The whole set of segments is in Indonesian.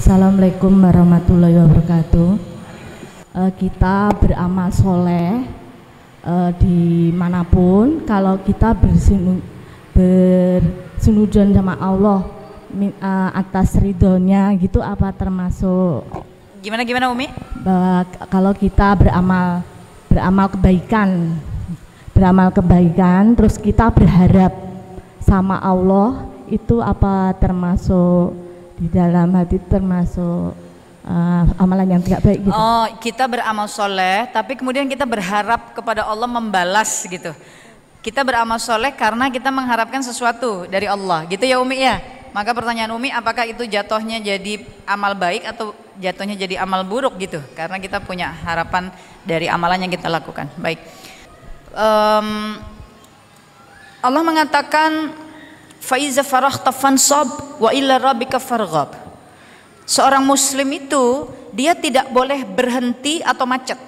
Assalamualaikum warahmatullahi wabarakatuh. Kita beramal soleh dimanapun, kalau kita bersunudzon sama Allah atas ridhonya gitu, apa termasuk gimana Umi? Bahwa kalau kita beramal kebaikan terus kita berharap sama Allah, itu apa termasuk di dalam hati, termasuk amalan yang tidak baik gitu? Oh, kita beramal soleh tapi kemudian kita berharap kepada Allah membalas gitu. Kita beramal soleh karena kita mengharapkan sesuatu dari Allah gitu ya Umi ya. Maka pertanyaan Umi, apakah itu jatuhnya jadi amal baik atau jatuhnya jadi amal buruk gitu, karena kita punya harapan dari amalan yang kita lakukan. Baik, Allah mengatakan faiza faraghta fansab wa ila rabbika farghab. Seorang muslim itu dia tidak boleh berhenti atau macet.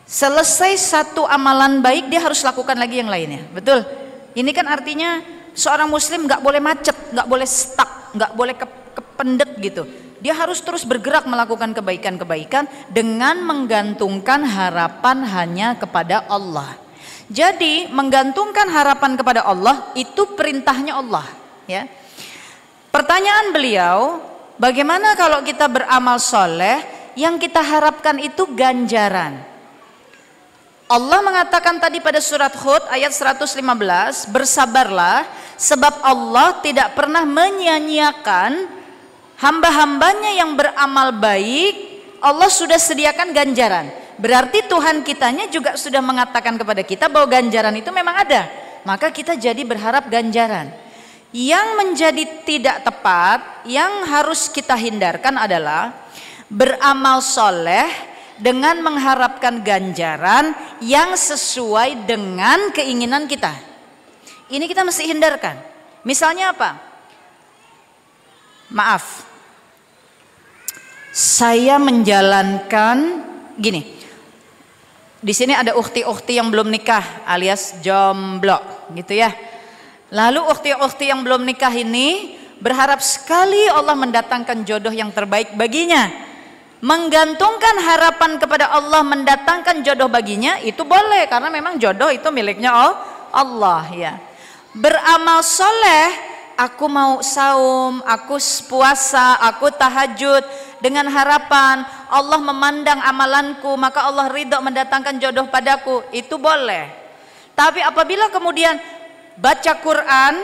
Selesai satu amalan baik dia harus lakukan lagi yang lainnya. Betul? Ini kan artinya seorang muslim nggak boleh macet, nggak boleh stuck, nggak boleh kependet gitu. Dia harus terus bergerak melakukan kebaikan-kebaikan dengan menggantungkan harapan hanya kepada Allah. Jadi menggantungkan harapan kepada Allah itu perintahnya Allah ya. Pertanyaan beliau, bagaimana kalau kita beramal soleh yang kita harapkan itu ganjaran? Allah mengatakan tadi pada surat Hud ayat 115, bersabarlah sebab Allah tidak pernah menyia-nyiakan hamba-hambanya yang beramal baik. Allah sudah sediakan ganjaran. Berarti Tuhan kitanya juga sudah mengatakan kepada kita bahwa ganjaran itu memang ada. Maka kita jadi berharap ganjaran. Yang menjadi tidak tepat, yang harus kita hindarkan adalah beramal soleh dengan mengharapkan ganjaran yang sesuai dengan keinginan kita. Ini kita mesti hindarkan. Misalnya apa? Maaf, saya menjalankan gini. Di sini ada ukhti-ukhti yang belum nikah alias jomblo gitu ya. Lalu ukhti-ukhti yang belum nikah ini berharap sekali Allah mendatangkan jodoh yang terbaik baginya. Menggantungkan harapan kepada Allah mendatangkan jodoh baginya itu boleh, karena memang jodoh itu miliknya Allah ya. Beramal soleh, aku mau saum, aku puasa, aku tahajud dengan harapan Allah memandang amalanku, maka Allah ridho mendatangkan jodoh padaku, itu boleh. Tapi apabila kemudian baca Quran,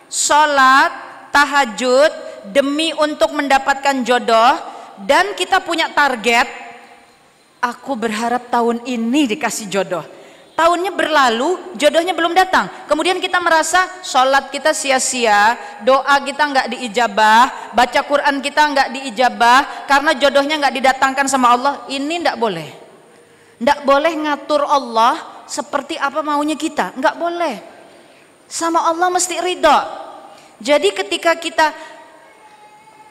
sholat, tahajud demi untuk mendapatkan jodoh, dan kita punya target, aku berharap tahun ini dikasih jodoh, tahunnya berlalu, jodohnya belum datang, kemudian kita merasa sholat kita sia-sia, doa kita nggak diijabah, baca Quran kita nggak diijabah karena jodohnya nggak didatangkan sama Allah. Ini nggak boleh. Nggak boleh ngatur Allah seperti apa maunya kita, nggak boleh. Sama Allah mesti ridho. Jadi ketika kita,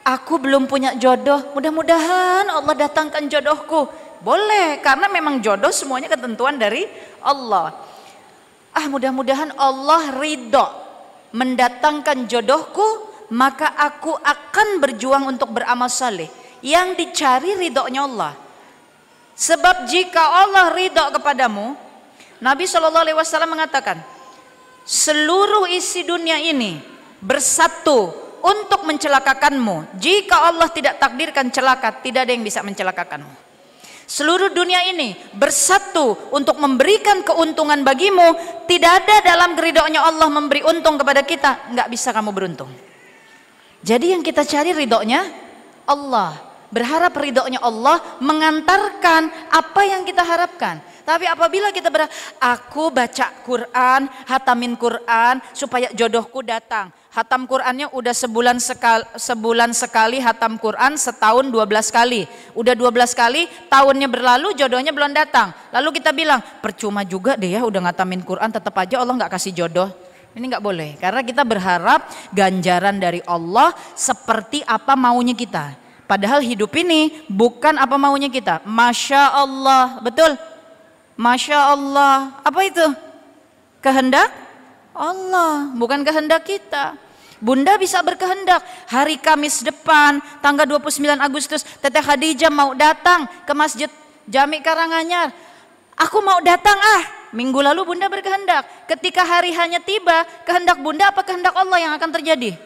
aku belum punya jodoh, mudah-mudahan Allah datangkan jodohku, boleh, karena memang jodoh semuanya ketentuan dari Allah. Mudah-mudahan Allah ridho mendatangkan jodohku, maka aku akan berjuang untuk beramal saleh. Yang dicari ridhonya Allah. Sebab jika Allah ridho kepadamu, Nabi SAW mengatakan, seluruh isi dunia ini bersatu untuk mencelakakanmu. Jika Allah tidak takdirkan celaka, tidak ada yang bisa mencelakakanmu. Seluruh dunia ini bersatu untuk memberikan keuntungan bagimu. Tidak ada dalam ridhonya Allah memberi untung kepada kita. Nggak bisa kamu beruntung. Jadi yang kita cari ridhonya Allah. Berharap ridhonya Allah mengantarkan apa yang kita harapkan. Tapi apabila kita berharap, aku baca Quran, hatamin Quran supaya jodohku datang. Hatam Qurannya udah sebulan sekali hatam Quran, setahun 12 kali. Udah 12 kali, tahunnya berlalu, jodohnya belum datang. Lalu kita bilang, percuma juga deh ya udah ngatamin Quran, tetap aja Allah nggak kasih jodoh. Ini nggak boleh, karena kita berharap ganjaran dari Allah seperti apa maunya kita. Padahal hidup ini bukan apa maunya kita. Masya Allah, betul? Masya Allah, apa itu? Kehendak Allah, bukan kehendak kita. Bunda bisa berkehendak hari Kamis depan tanggal 29 Agustus Teteh Khadijah mau datang ke Masjid Jami Karanganyar. Aku mau datang Minggu lalu Bunda berkehendak. Ketika hari hanya tiba, kehendak Bunda apa kehendak Allah yang akan terjadi?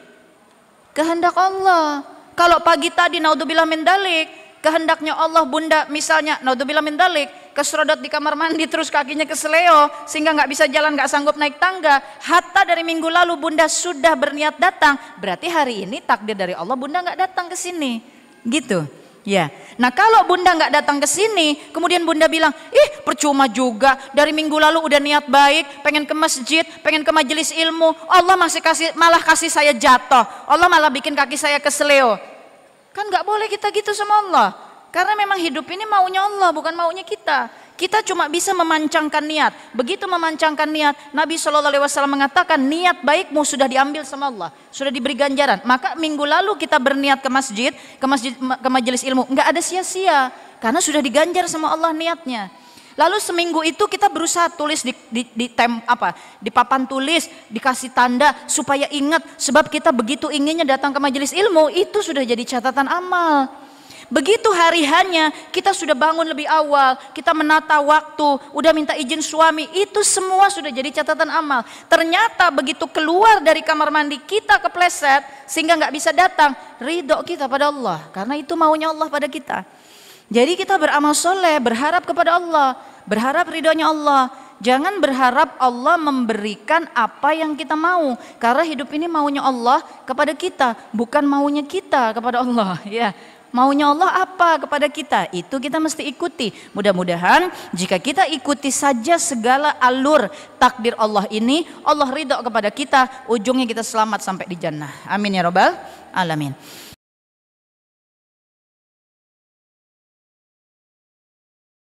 Kehendak Allah. Kalau pagi tadi naudzubillah min dalik, kehendaknya Allah Bunda misalnya naudzubillah min dalik keserodot di kamar mandi terus kakinya keseleo sehingga nggak bisa jalan, nggak sanggup naik tangga. Hatta dari minggu lalu Bunda sudah berniat datang, berarti hari ini takdir dari Allah Bunda nggak datang ke sini, gitu. Ya. Nah kalau Bunda nggak datang ke sini, kemudian Bunda bilang, percuma juga dari minggu lalu udah niat baik, pengen ke masjid, pengen ke majelis ilmu, Allah malah kasih saya jatuh, Allah malah bikin kaki saya keseleo. Kan nggak boleh kita gitu sama Allah. Karena memang hidup ini maunya Allah, bukan maunya kita. Kita cuma bisa memancangkan niat. Begitu memancangkan niat, Nabi SAW mengatakan niat baikmu sudah diambil sama Allah, sudah diberi ganjaran. Maka minggu lalu kita berniat ke masjid, ke majelis ilmu, nggak ada sia-sia, karena sudah diganjar sama Allah niatnya. Lalu seminggu itu kita berusaha tulis di papan tulis, dikasih tanda supaya ingat, sebab kita begitu inginnya datang ke majelis ilmu, itu sudah jadi catatan amal. Begitu hari hanya kita sudah bangun lebih awal, kita menata waktu, udah minta izin suami, itu semua sudah jadi catatan amal. Ternyata begitu keluar dari kamar mandi kita kepleset sehingga nggak bisa datang, ridho kita pada Allah, karena itu maunya Allah pada kita. Jadi kita beramal soleh, berharap kepada Allah, berharap ridhonya Allah. Jangan berharap Allah memberikan apa yang kita mau, karena hidup ini maunya Allah kepada kita, bukan maunya kita kepada Allah. Ya. Maunya Allah apa kepada kita, itu kita mesti ikuti. Mudah-mudahan jika kita ikuti saja segala alur takdir Allah ini, Allah ridho kepada kita, ujungnya kita selamat sampai di jannah. Amin ya rabbal alamin.